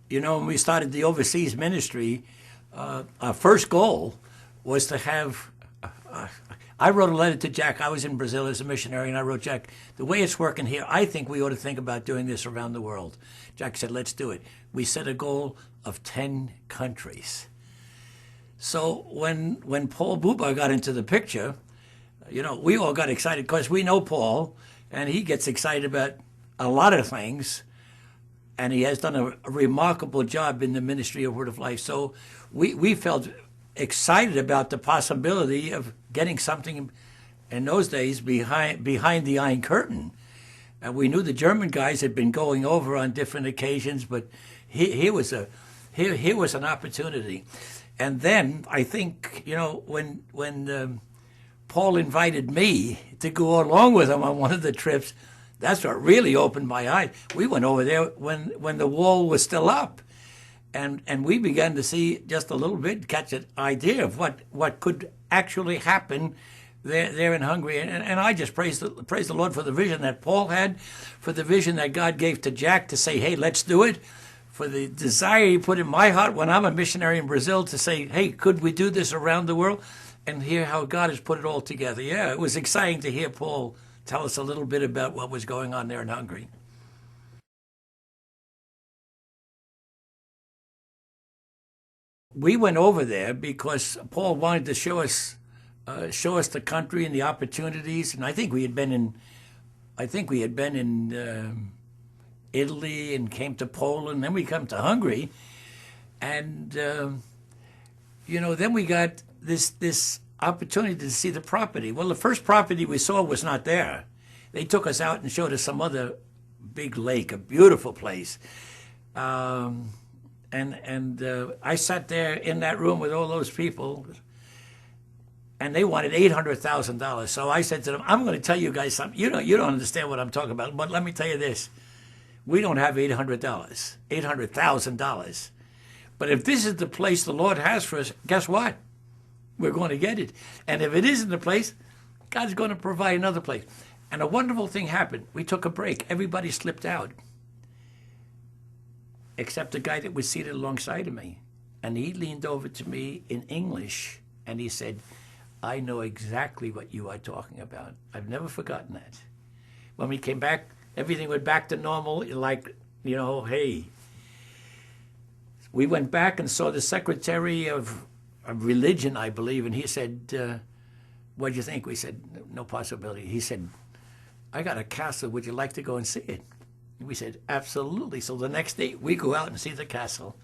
You know, when we started the overseas ministry, our first goal was to have. I wrote a letter to Jack. I was in Brazil as a missionary, and I wrote Jack, the way it's working here, I think we ought to think about doing this around the world. Jack said, let's do it. We set a goal of 10 countries. So when Paul Buba got into the picture, you know, we all got excited because we know Paul, and he gets excited about a lot of things, and he has done a remarkable job in the ministry of Word of Life. So we felt excited about the possibility of getting something in those days behind the Iron Curtain. And we knew the German guys had been going over on different occasions, but here was an opportunity. And then I think, you know, when Paul invited me to go along with him on one of the trips, that's what really opened my eyes. We went over there when the wall was still up. And we began to see just a little bit, catch an idea of what could actually happen there in Hungary. And I just praise the Lord for the vision that Paul had, for the vision that God gave to Jack to say, hey, let's do it, for the desire he put in my heart when I'm a missionary in Brazil to say, hey, could we do this around the world? And hear how God has put it all together. Yeah, it was exciting to hear Paul tell us a little bit about what was going on there in Hungary. We went over there because Paul wanted to show us the country and the opportunities. And I think we had been in Italy and came to Poland. Then we come to Hungary, and you know, then we got this opportunity to see the property. Well, the first property we saw was not there. They took us out and showed us some other big lake, a beautiful place. I sat there in that room with all those people, and they wanted $800,000. So I said to them, I'm going to tell you guys something. You don't understand what I'm talking about, but let me tell you this. We don't have $800,000. But if this is the place the Lord has for us, guess what? We're going to get it. And if it isn't the place, God's going to provide another place. And a wonderful thing happened. We took a break. Everybody slipped out, except the guy that was seated alongside of me. And he leaned over to me in English, and he said, I know exactly what you are talking about. I've never forgotten that. When we came back, everything went back to normal, like, you know, hey. We went back and saw the Secretary of Religion, I believe, and he said, what do you think? We said, no possibility. He said, I got a castle. Would you like to go and see it? We said, absolutely. So the next day, we go out and see the castle.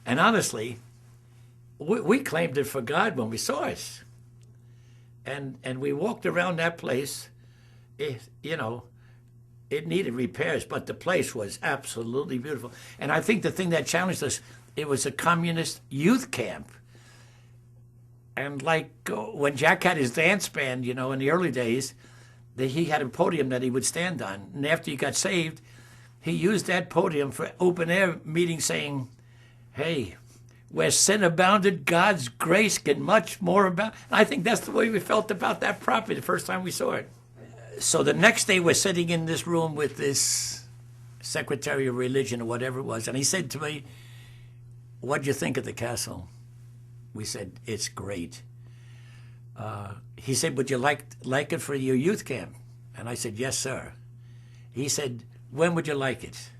And honestly, we claimed it for God when we saw it. And we walked around that place. You know, it needed repairs, but the place was absolutely beautiful. And I think the thing that challenged us, it was a communist youth camp. And like when Jack had his dance band, you know, in the early days, he had a podium that he would stand on. And after he got saved, he used that podium for open air meetings saying, hey, where sin abounded, God's grace can much more abound. And I think that's the way we felt about that property the first time we saw it. So the next day we're sitting in this room with this Secretary of Religion or whatever it was. And he said to me, what'd you think of the castle? We said, it's great. He said, would you like it for your youth camp? And I said, yes, sir. He said, when would you like it?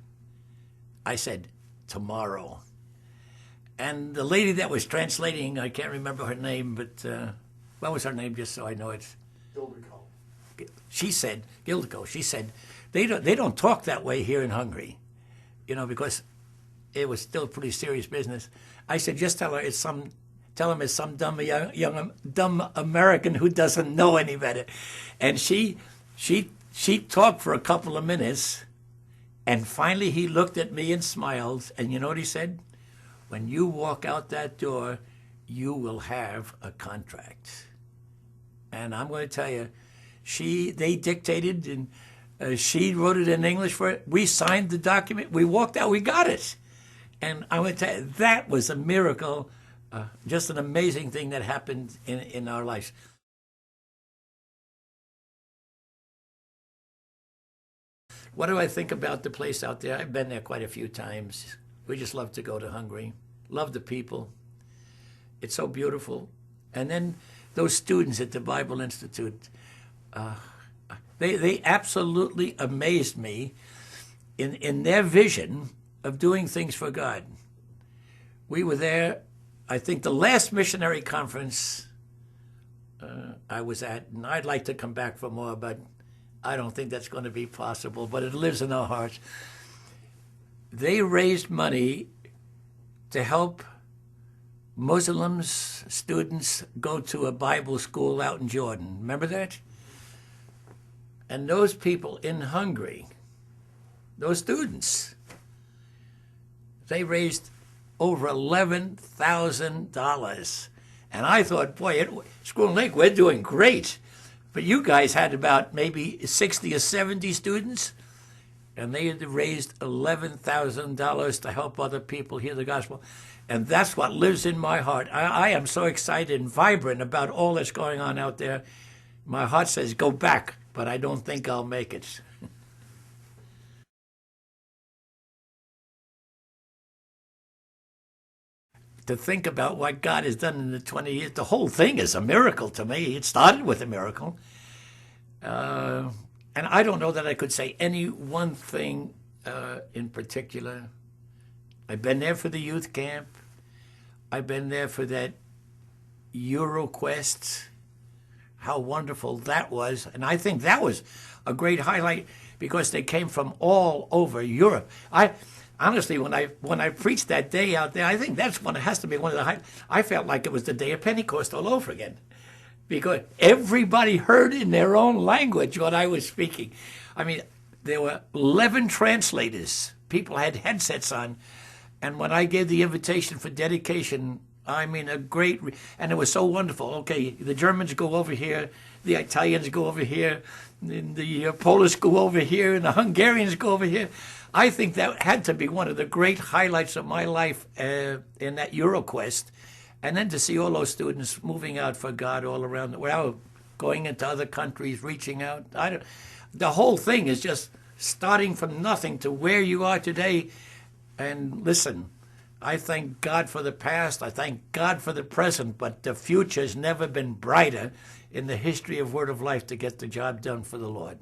I said, tomorrow. And the lady that was translating, I can't remember her name, but what was her name, just so I know it? Ildiko. She said, Ildiko, she said, they don't talk that way here in Hungary, you know, because it was still pretty serious business. I said, just tell him it's some dumb American who doesn't know any better. And she talked for a couple of minutes, and finally he looked at me and smiled, and you know what he said? When you walk out that door, you will have a contract. And I'm going to tell you, they dictated, and she wrote it in English for it. We signed the document. We walked out. We got it. And I'm going to tell you, that was a miracle, just an amazing thing that happened in our lives. What do I think about the place out there? I've been there quite a few times. We just love to go to Hungary, love the people. It's so beautiful. And then those students at the Bible Institute, they absolutely amazed me in their vision of doing things for God. We were there, I think the last missionary conference I was at, and I'd like to come back for more, but I don't think that's going to be possible, but it lives in our hearts. They raised money to help Muslims, students, go to a Bible school out in Jordan. Remember that? And those people in Hungary, those students, they raised over $11,000. And I thought, boy, at Squirrel Lake, we're doing great. But you guys had about maybe 60 or 70 students, and they had raised $11,000 to help other people hear the gospel. And that's what lives in my heart. I am so excited and vibrant about all that's going on out there. My heart says, go back, but I don't think I'll make it. To think about what God has done in the 20 years, the whole thing is a miracle to me. It started with a miracle. And I don't know that I could say any one thing in particular. I've been there for the youth camp. I've been there for that EuroQuest. How wonderful that was. And I think that was a great highlight because they came from all over Europe. Honestly, when I preached that day out there, I think that's one. It has to be one of the highlights. I felt like it was the day of Pentecost all over again, because everybody heard in their own language what I was speaking. I mean, there were 11 translators. People had headsets on, and when I gave the invitation for dedication, I mean, and it was so wonderful. Okay, the Germans go over here, the Italians go over here, and the Polish go over here, and the Hungarians go over here. I think that had to be one of the great highlights of my life in that EuroQuest. And then to see all those students moving out for God all around the world, going into other countries, reaching out. The whole thing is just starting from nothing to where you are today. And listen, I thank God for the past. I thank God for the present. But the future has never been brighter in the history of Word of Life to get the job done for the Lord.